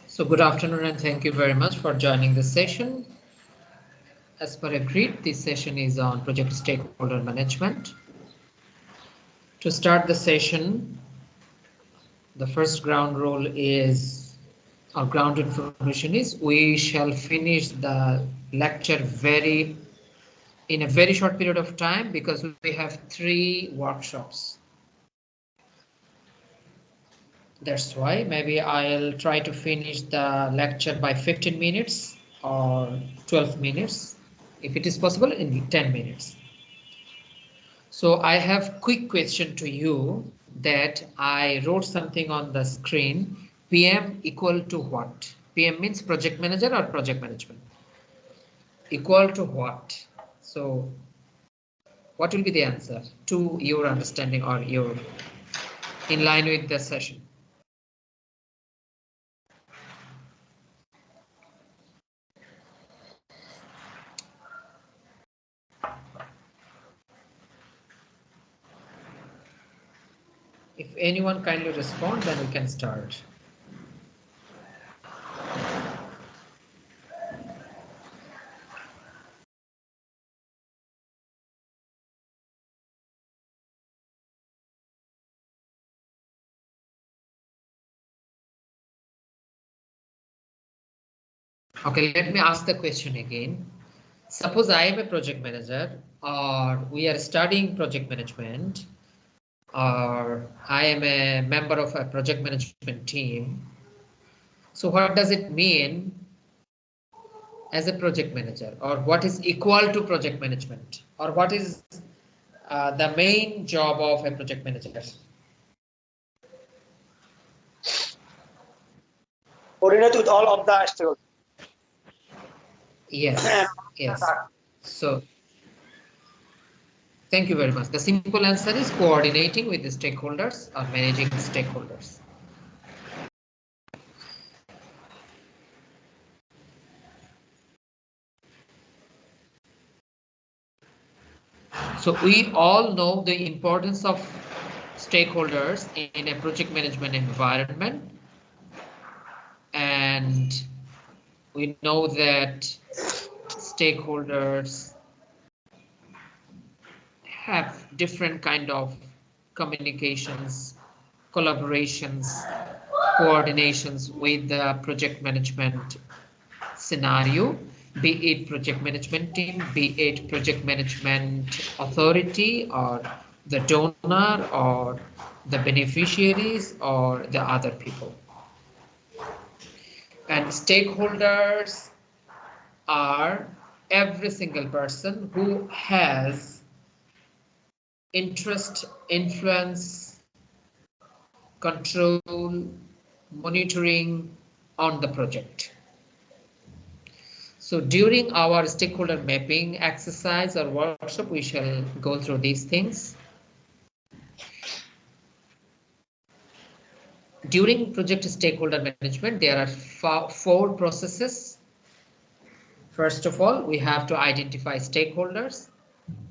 So good afternoon and thank you very much for joining this session. As per agreed, this session is on project stakeholder management. To start the session, the first ground rule is, our ground information is, we shall finish the lecture in a very short period of time because we have 3 workshops. That's why maybe I'll try to finish the lecture by 15 minutes or 12 minutes, if it is possible, in 10 minutes. So I have quick question to you that I wrote something on the screen. PM equal to what? PM means project manager or project management. Equal to what? So what will be the answer to your understanding or your in line with the session? If anyone kindly respond, then we can start. Okay, let me ask the question again. Suppose I am a project manager, or we are studying project management, or I am a member of a project management team. So what does it mean as a project manager, or what is equal to project management, or what is the main job of a project manager? Coordinate with all of the stakeholders. Yes, yes. So thank you very much. The simple answer is coordinating with the stakeholders or managing stakeholders. So we all know the importance of stakeholders in a project management environment, and we know that stakeholders have different kind of communications, collaborations, coordinations with the project management scenario, be it project management team, be it project management authority, or the donor, or the beneficiaries, or the other people. And stakeholders are every single person who has interest, influence, control, monitoring on the project. So during our stakeholder mapping exercise or workshop, we shall go through these things. During project stakeholder management, there are 4 processes. First of all, we have to identify stakeholders.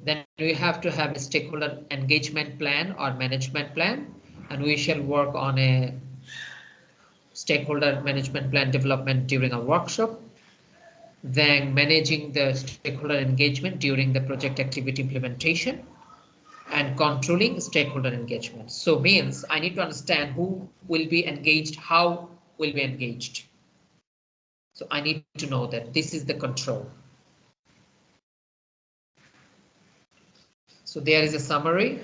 Then we have to have a stakeholder engagement plan or management plan, and we shall work on a stakeholder management plan development during a workshop. Then managing the stakeholder engagement during the project activity implementation, and controlling stakeholder engagement. So means I need to understand who will be engaged, how will be engaged. So I need to know that this is the control. So there is a summary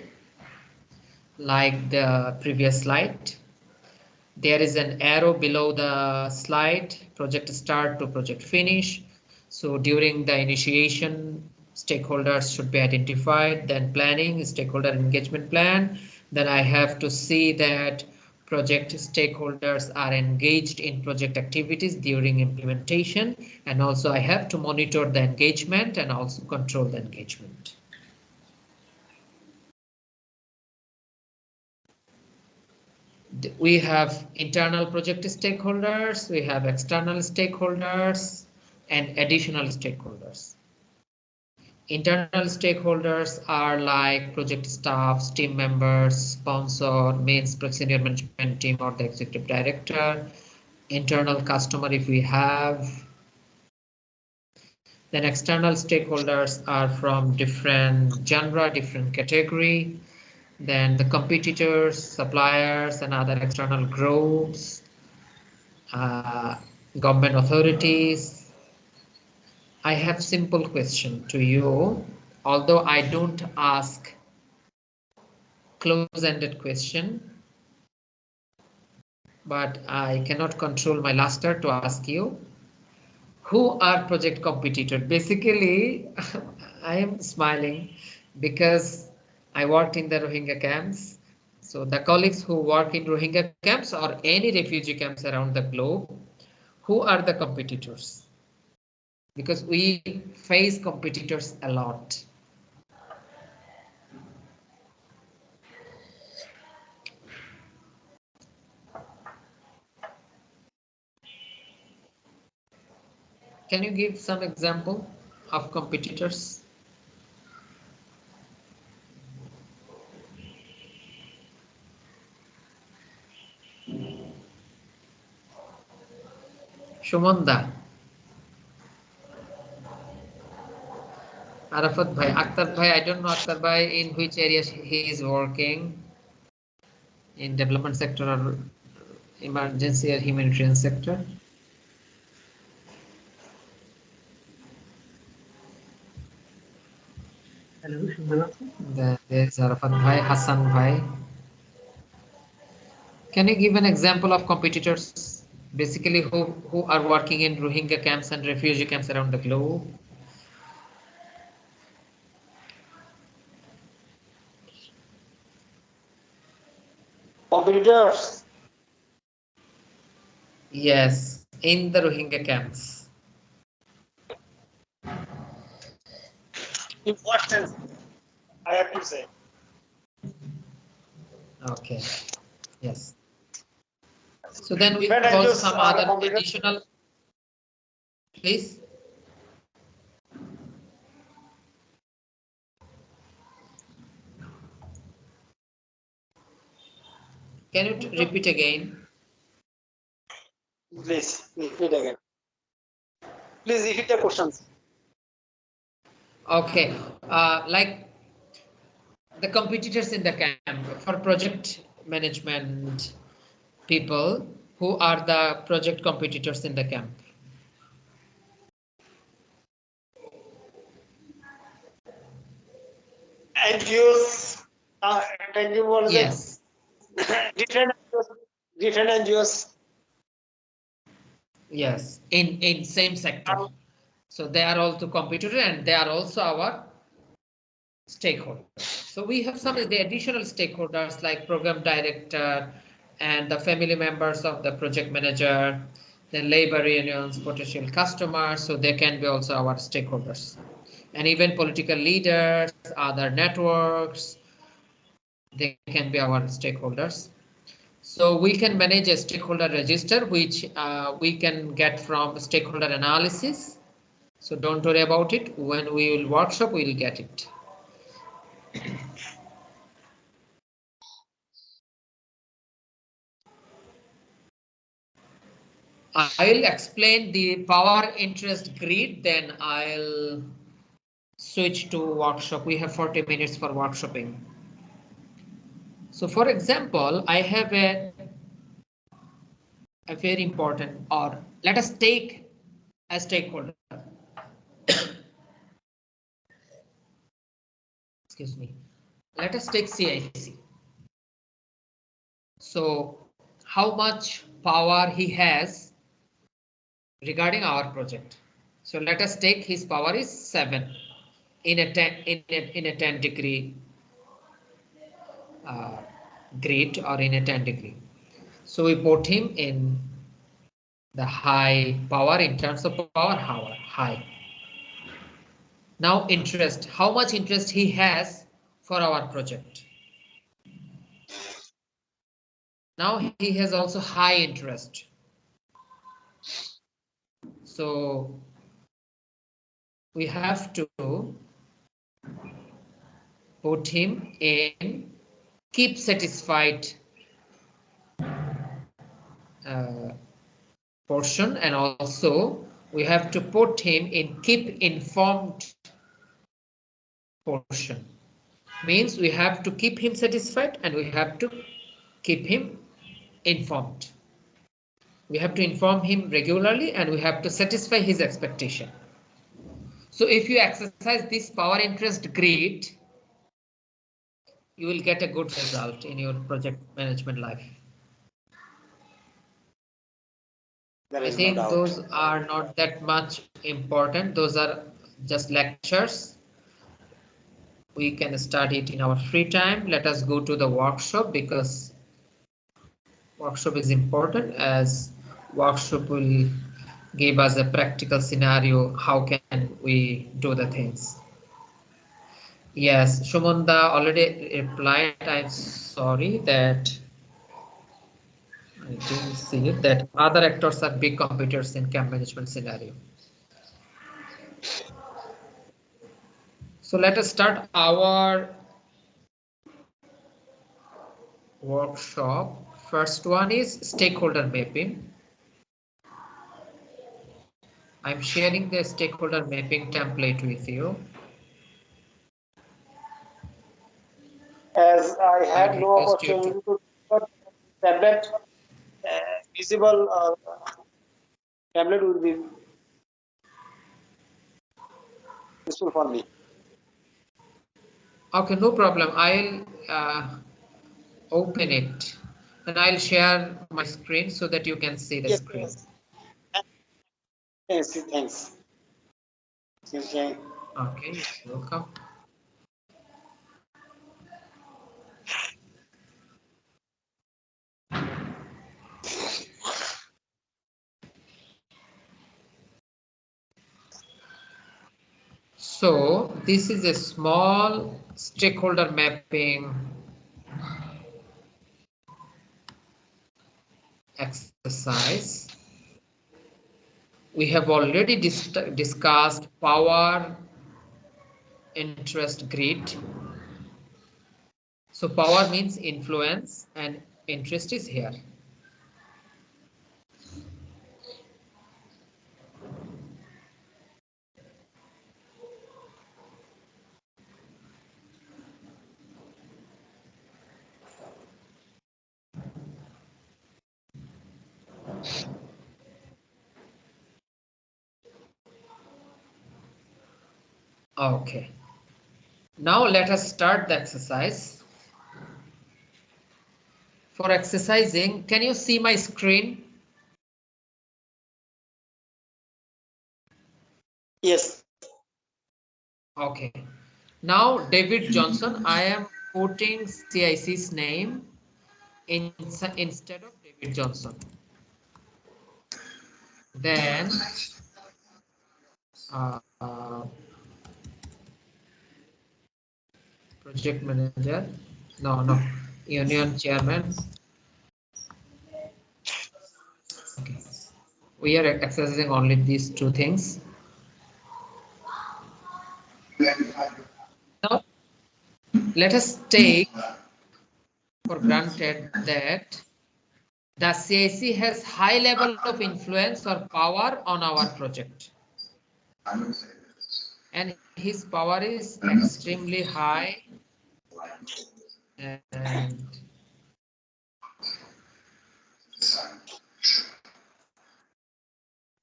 like the previous slide. There is an arrow below the slide, project start to project finish. So during the initiation, stakeholders should be identified, then planning, stakeholder engagement plan. Then I have to see that project stakeholders are engaged in project activities during implementation. And also I have to monitor the engagement and also control the engagement. We have internal project stakeholders, we have external stakeholders, and additional stakeholders. Internal stakeholders are like project staffs, team members, sponsor, main senior management team, or the executive director. Internal customer if we have. Then external stakeholders are from different genre, different category. Then the competitors, suppliers, and other external groups, government authorities. I have simple question to you, although I don't ask close-ended question, but I cannot control my laughter to ask you, who are project competitors? Basically, I am smiling because I worked in the Rohingya camps. So the colleagues who work in Rohingya camps or any refugee camps around the globe, who are the competitors? Because we face competitors a lot. Can you give some example of competitors? Shumanda, Arafat Bhai, Akhtar Bhai, I don't know Akhtar Bhai in which areas he is working, in development sector or emergency or humanitarian sector. Hello, Shubhalaksha. Then there is Arafat Bhai, Hassan Bhai. Can you give an example of competitors, basically who are working in Rohingya camps and refugee camps around the globe? Competitors. Yes, in the Rohingya camps. In what sense? I have to say. Okay, yes. So then we Different call NGOs some are other competitors. additional, please. Can you repeat again? Please repeat again. Please repeat the questions. Okay, like the competitors in the camp for project management people, who are the project competitors in the camp? NGOs, NGOs, Yes, different NGOs, different NGOs. yes, in same sector. So they are also competitors and they are also our stakeholders. So we have some of the additional stakeholders like program director and the family members of the project manager, then labor unions, potential customers. So they can be also our stakeholders, and even political leaders, other networks, they can be our stakeholders. So we can manage a stakeholder register, which we can get from stakeholder analysis. So don't worry about it. When we will workshop, we will get it. I'll explain the power interest grid, then I'll switch to workshop. We have 40 minutes for workshopping. So for example, I have a very important, or let us take a stakeholder. Excuse me. Let us take CIC. So how much power he has regarding our project. So let us take his power is 7 in a 10 degree grid, or in a 10 degree. So we put him in the high power in terms of power, high. Now interest, how much interest he has for our project. Now he has also high interest. So we have to put him in keep satisfied portion, and also we have to put him in keep informed portion. Means we have to keep him satisfied and we have to keep him informed. We have to inform him regularly and we have to satisfy his expectation. So if you exercise this power interest grid, you will get a good result in your project management life. I think those are not that much important. Those are just lectures. We can study it in our free time. Let us go to the workshop, because workshop is important, as workshop will give us a practical scenario. How can we do the things? Yes, Shumanda already replied. I'm sorry that I didn't see it, that other actors are big competitors in camp management scenario. So let us start our workshop. First one is stakeholder mapping. I'm sharing the stakeholder mapping template with you. As I had no opportunity to tablet, visible tablet would be useful for me. Okay, no problem. I'll open it and I'll share my screen so that you can see the screen. Yes, thanks. Okay. Okay, welcome. So this is a small stakeholder mapping exercise. We have already discussed power interest grid. So power means influence and interest is here. Okay. Now let us start the exercise. For exercising, can you see my screen? Yes. Okay. Now David Johnson, I am putting CIC's name instead of David Johnson. Then project manager, no, union chairman. Okay. We are exercising only these two things. Now, let us take for granted that the CIC has high level of influence or power on our project. And his power is extremely high. And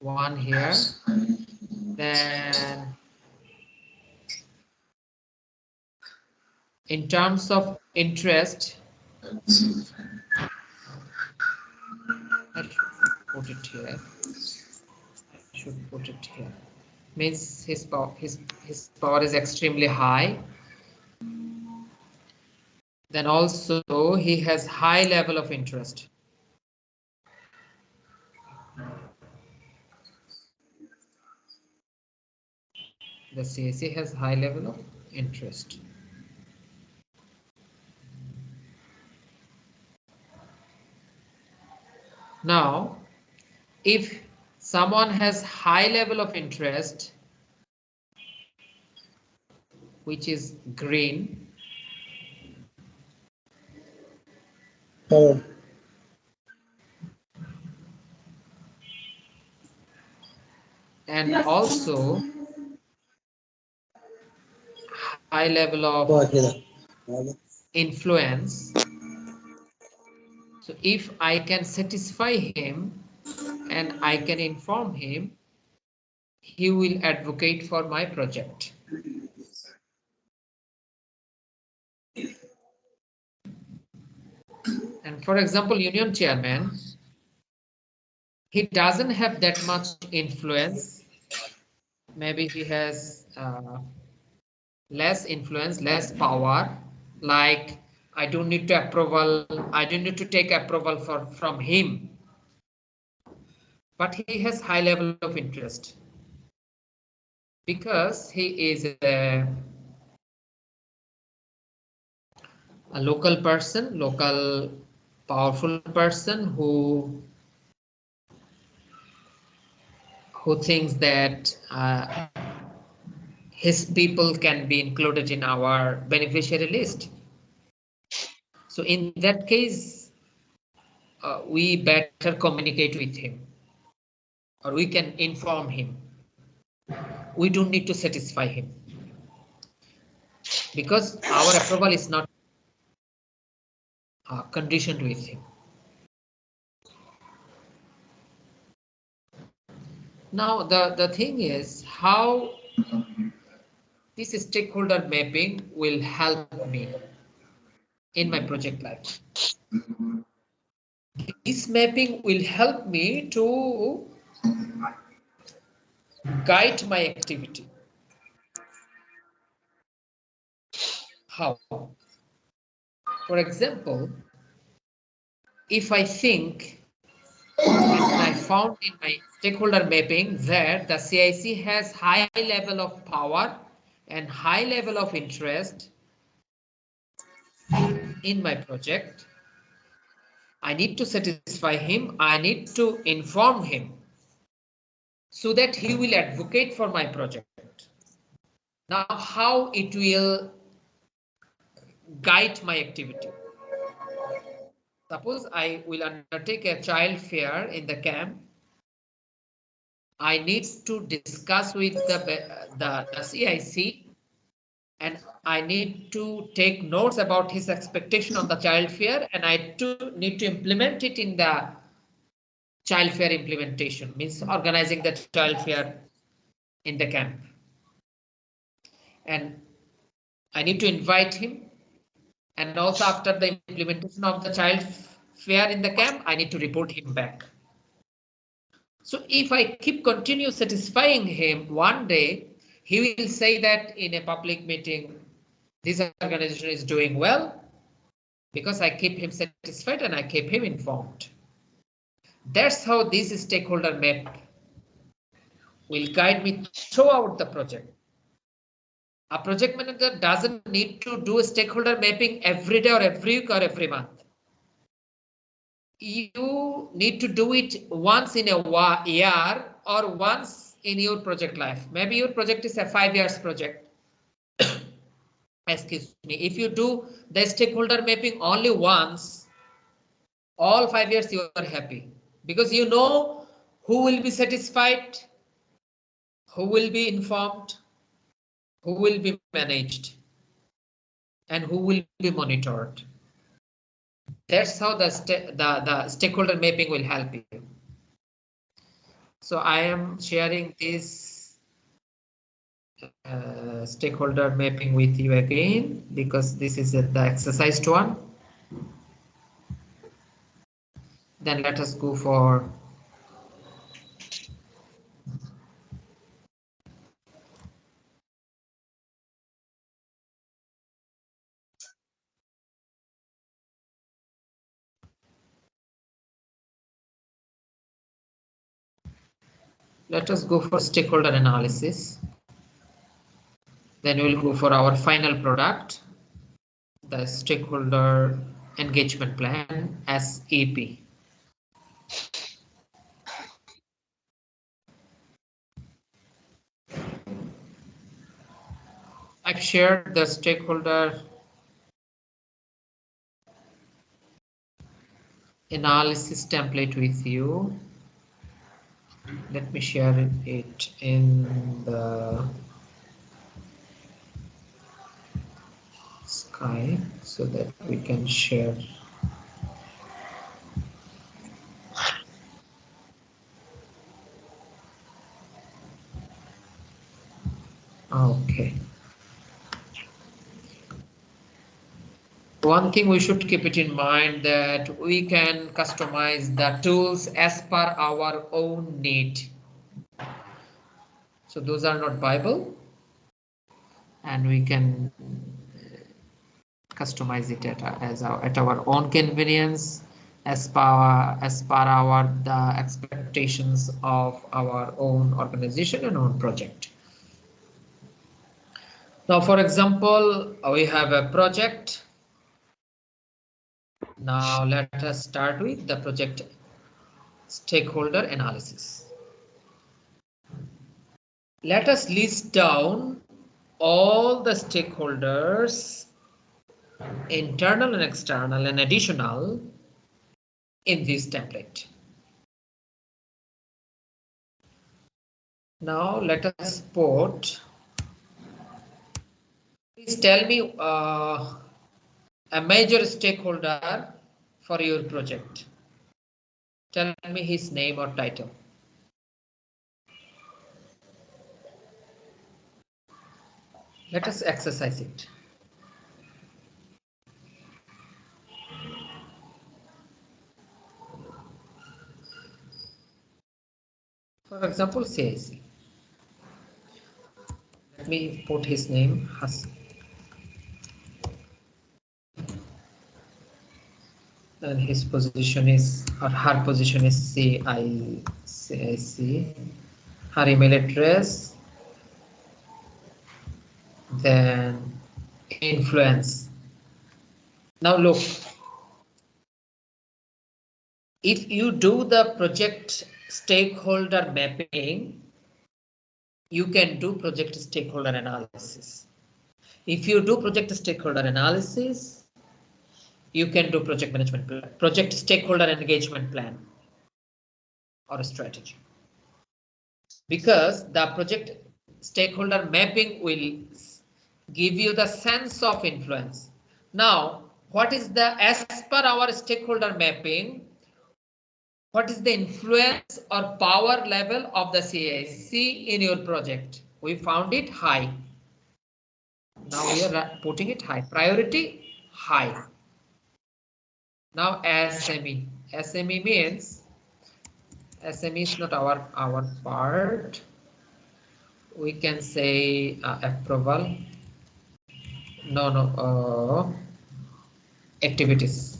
one here. Then in terms of interest, I should put it here. I should put it here. Means his power is extremely high. Then also he has high level of interest. The CAC has high level of interest. Now, if someone has high level of interest, which is green, and also high level of influence. So if I can satisfy him and I can inform him, he will advocate for my project. And for example, union chairman, he doesn't have that much influence. Maybe he has less influence, less power. Like I don't need to approval. I don't need to take approval from him. But he has high level of interest because he is a local person, local powerful person who thinks that his people can be included in our beneficiary list. So in that case, we better communicate with him, or we can inform him. We don't need to satisfy him because our approval is not conditioned with him. Now the thing is how this stakeholder mapping will help me in my project life. This mapping will help me to guide my activity. How? For example, if I think and I found in my stakeholder mapping that the CIC has high level of power and high level of interest in my project, I need to satisfy him. I need to inform him so that he will advocate for my project. Now, how it will guide my activity? Suppose I will undertake a child fair in the camp. I need to discuss with the CIC, and I need to take notes about his expectation on the child fair, and I need to implement it in the child fair implementation, means organizing the child fair in the camp. And I need to invite him, and also after the implementation of the child fair in the camp, I need to report him back. So if I continue satisfying him, one day he will say that in a public meeting, this organization is doing well because I keep him satisfied and I keep him informed. That's how this stakeholder map will guide me throughout the project. A project manager doesn't need to do a stakeholder mapping every day or every week or every month. You need to do it once in a year or once in your project life. Maybe your project is a 5 years project. Excuse me. If you do the stakeholder mapping only once, All 5 years you are happy because you know who will be satisfied, who will be informed, who will be managed, and who will be monitored. That's how the stakeholder mapping will help you. So I am sharing this stakeholder mapping with you again because this is the exercised one. Then let us go for stakeholder analysis. Then we'll go for our final product, the stakeholder engagement plan, SEP. I've shared the stakeholder analysis template with you. Let me share it in the Sky so that we can share. Okay. One thing we should keep it in mind that we can customize the tools as per our own need. So those are not Bible, and we can customize it at our own convenience as per our the expectations of our own organization and own project. Now, for example, we have a project. Now let us start with the project stakeholder analysis. Let us list down all the stakeholders, internal and external and additional, in this template. Now let us put, please tell me a major stakeholder for your project. Tell me his name or title. Let us exercise it. For example, CIC. Let me put his name. And his position is, or her position is CIC. Her email address. Then influence. Now look, if you do the project stakeholder mapping, you can do project stakeholder analysis. If you do project stakeholder analysis, you can do project management plan, project stakeholder engagement plan, or a strategy. Because the project stakeholder mapping will give you the sense of influence. Now, what is the, as per our stakeholder mapping, what is the influence or power level of the CIC in your project? We found it high. Now we are putting it high. Priority high. Now SME. SME means SME is not our part. We can say approval. No. Activities.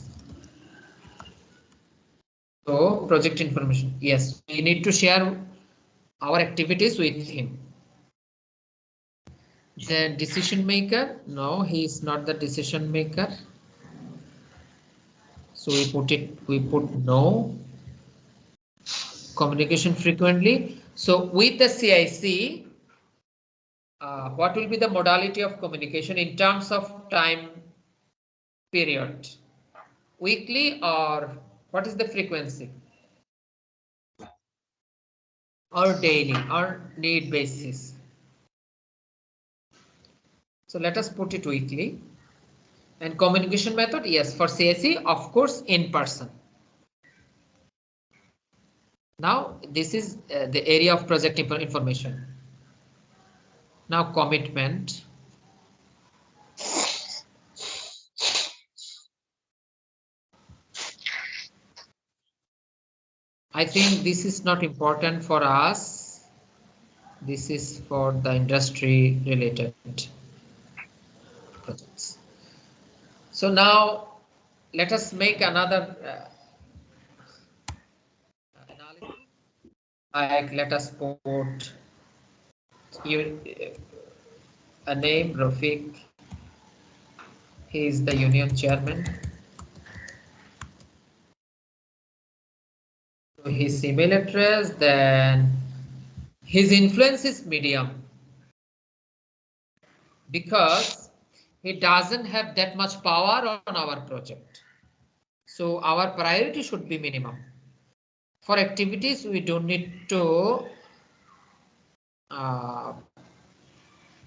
So project information. Yes, we need to share our activities with him. The decision maker. No, he is not the decision maker. So we put no. Communication frequently. So with the CIC, what will be the modality of communication in terms of time period? Weekly or What is the frequency? Or daily or need basis. So let us put it weekly. And communication method, yes, for CSE, of course, in person. Now this is the area of project information. Now commitment. I think this is not important for us. This is for the industry related projects. So now let us make another analysis. Let us put a name, Rafiq. He is the union chairman. So his email address, then his influence is medium because he doesn't have that much power on our project. So our priority should be minimum. For activities, we don't need to,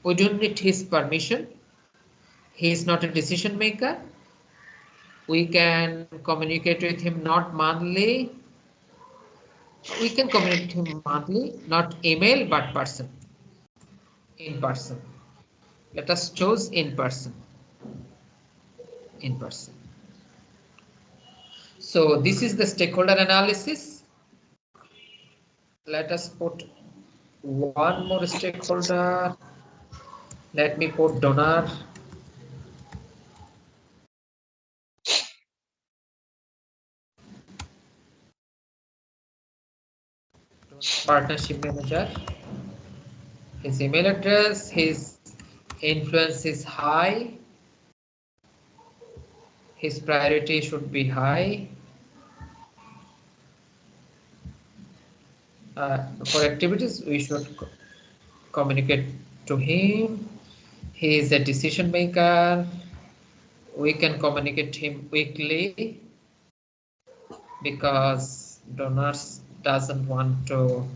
we don't need his permission. He is not a decision maker. We can communicate with him not monthly. We can communicate him monthly, not email, but person. In person. Let us choose in person. In person. So this is the stakeholder analysis. Let us put one more stakeholder. Let me put donor. Partnership manager. His email address, his influence is high. His priority should be high. For activities, we should communicate to him. He is a decision maker. We can communicate him weekly because donors doesn't want to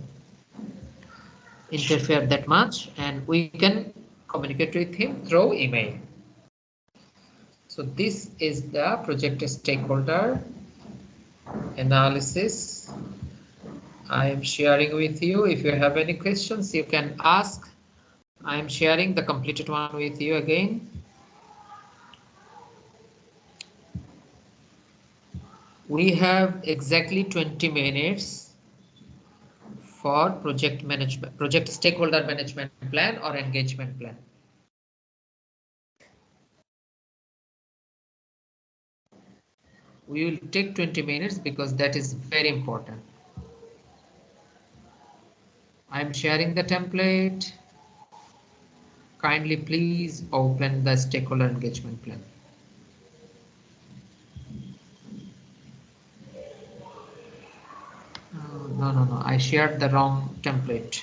interfere that much, and we can communicate with him through email. So this is the project stakeholder analysis. I am sharing with you. If you have any questions, you can ask. I am sharing the completed one with you again. We have exactly 20 minutes for project management, project stakeholder management plan or engagement plan. We will take 20 minutes because that is very important. I am sharing the template. Kindly please open the stakeholder engagement plan. No, I shared the wrong template.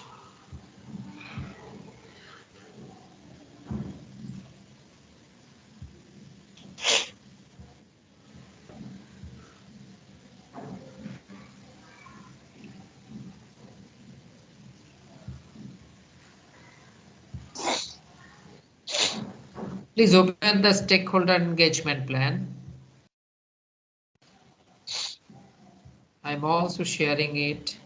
Please open the stakeholder engagement plan. I'm also sharing it.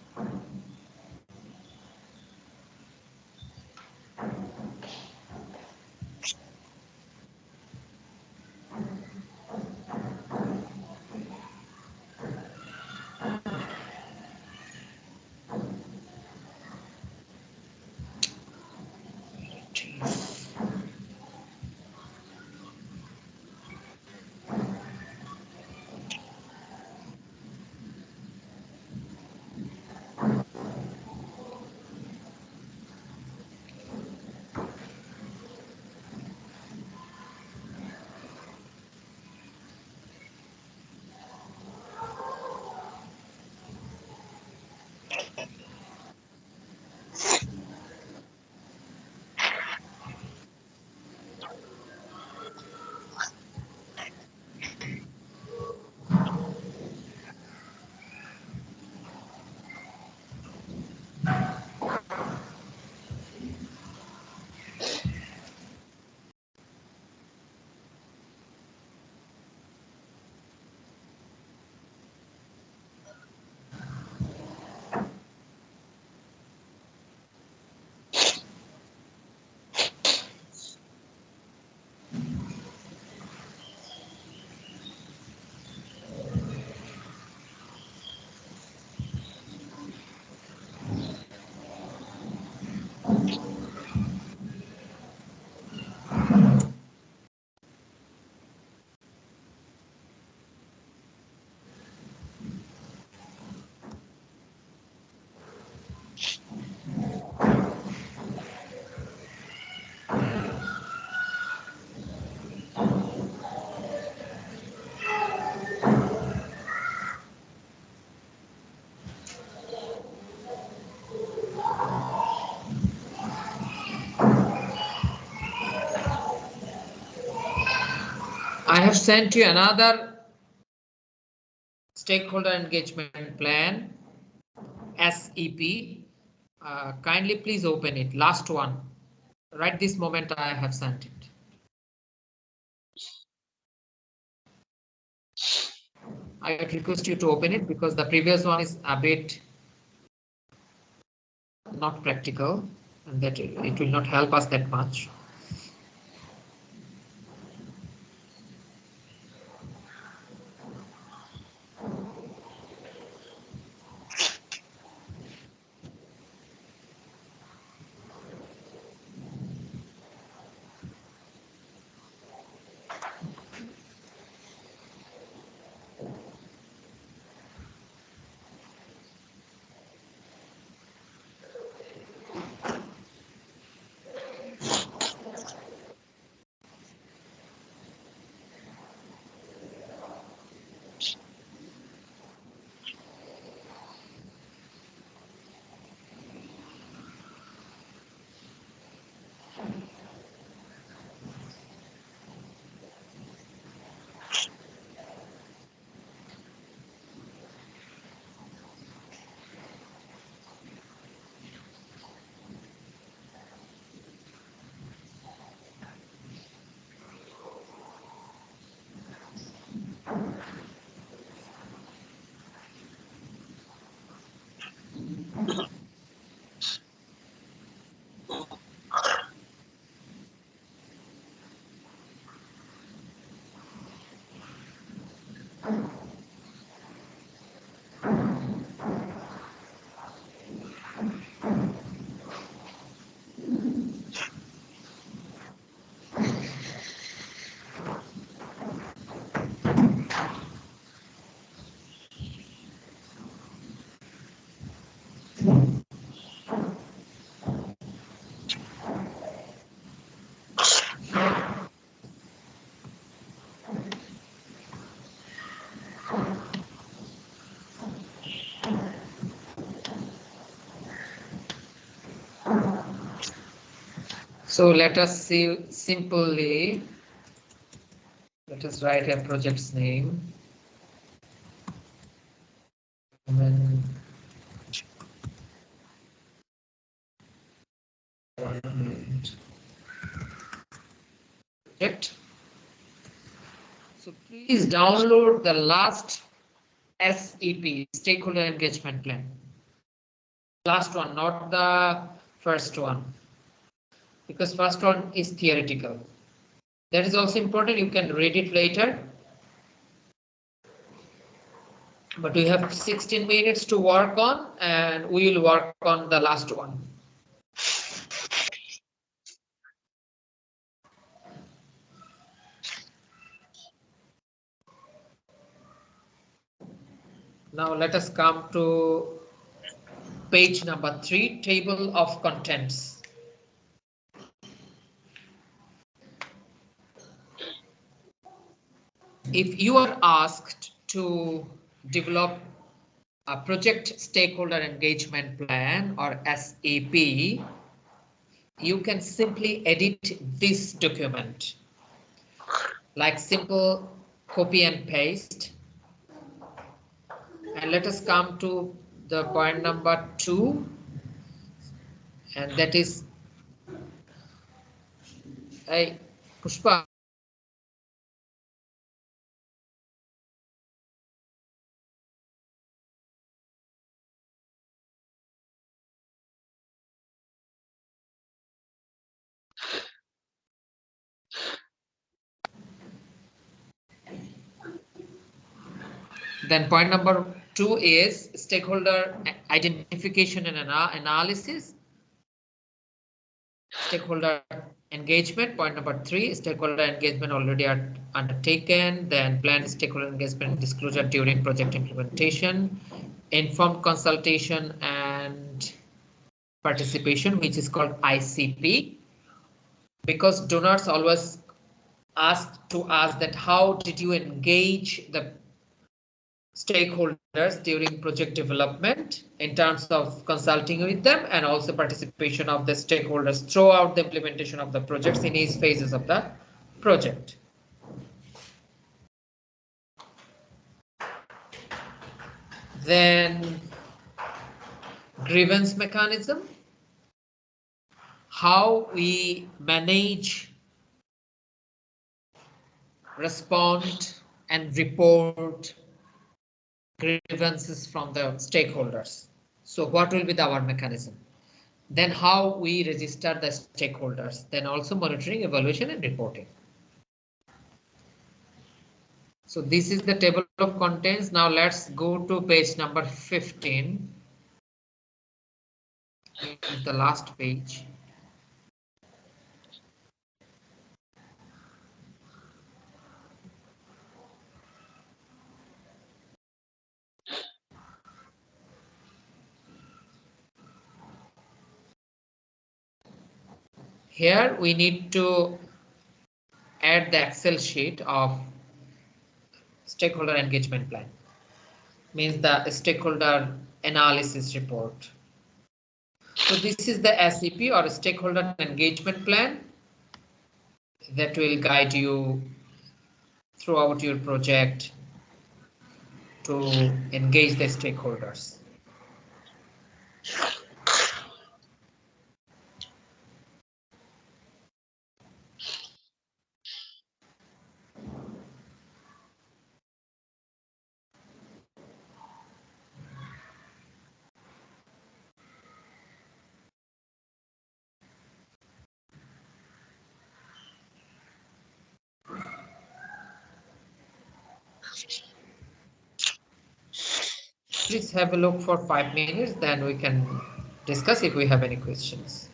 I have sent you another stakeholder engagement plan, SEP. Kindly please open it. Last one. Right this moment I have sent it. I would request you to open it because the previous one is a bit not practical and that it will not help us that much. So let us see simply, let us write a project's name. Project. So please download the last SEP, Stakeholder Engagement Plan. Last one, not the first one, because first one is theoretical. That is also important. You can read it later. But we have 16 minutes to work on, and we will work on the last one. Now let us come to page number 3, table of contents. If you are asked to develop a project stakeholder engagement plan or SAP, you can simply edit this document, like simple copy and paste. And let us come to the point number 2, and that is, Pushpa. Then point number 2 is stakeholder identification and analysis. Stakeholder engagement. Point number 3, stakeholder engagement already are undertaken. Then planned stakeholder engagement disclosure during project implementation. Informed consultation and participation, which is called ICP. Because donors always ask to us that how did you engage the stakeholders during project development in terms of consulting with them and also participation of the stakeholders throughout the implementation of the projects in each phases of the project. Then grievance mechanism, how we manage, respond, and report grievances from the stakeholders. So what will be our mechanism? Then how we register the stakeholders, then also monitoring, evaluation, and reporting. So this is the table of contents. Now let's go to page number 15. Is the last page. Here we need to add the Excel sheet of stakeholder engagement plan. Means the stakeholder analysis report. So this is the SEP or stakeholder engagement plan that will guide you throughout your project to engage the stakeholders. Please have a look for 5 minutes, then we can discuss if we have any questions.